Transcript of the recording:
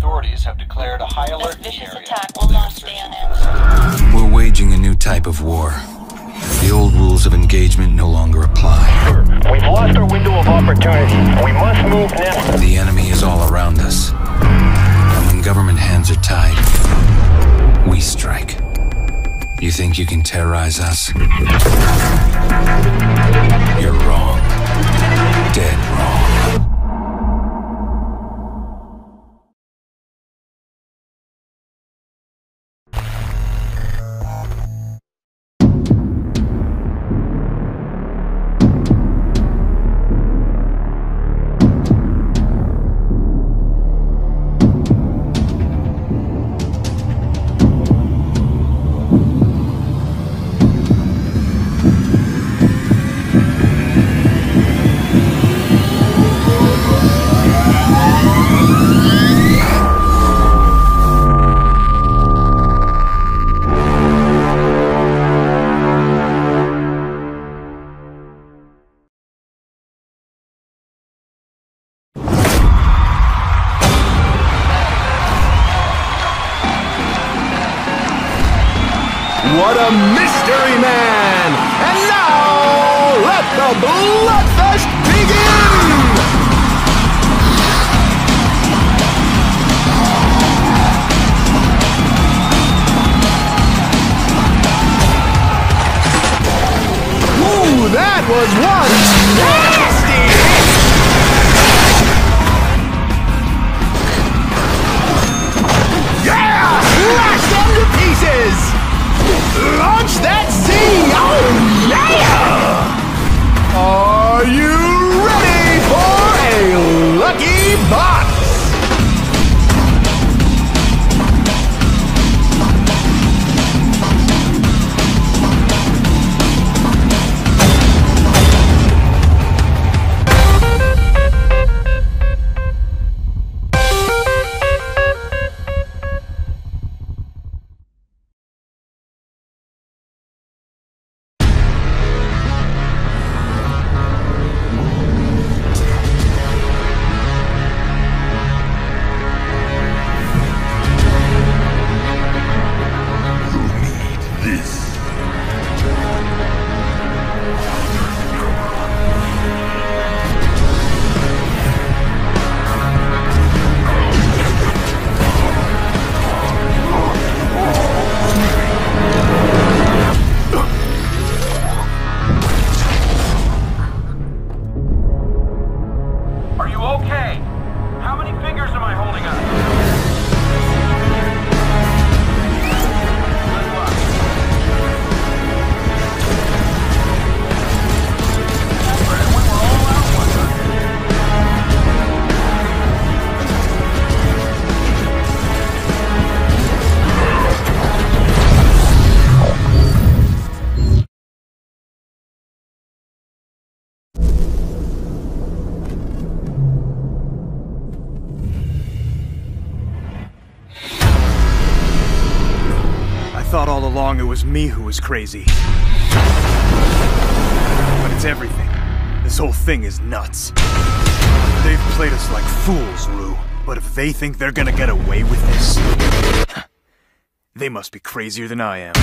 authorities have declared a high alert This vicious area. attack will not stay unanswered. We're waging a new type of war. The old rules of engagement no longer apply. We've lost our window of opportunity. We must move now. The enemy is all around us. And when government hands are tied, we strike. You think you can terrorize us? You're wrong. Dead wrong. What a mystery man! And now, let the bloodfest begin! Ooh, that was one nasty hit! Yeah! Smash them to pieces! Launch that Z! Oh yeah! Are you ready for a lucky box? I thought all along it was me who was crazy. But it's everything. This whole thing is nuts. They've played us like fools, Rue. But if they think they're gonna get away with this, they must be crazier than I am.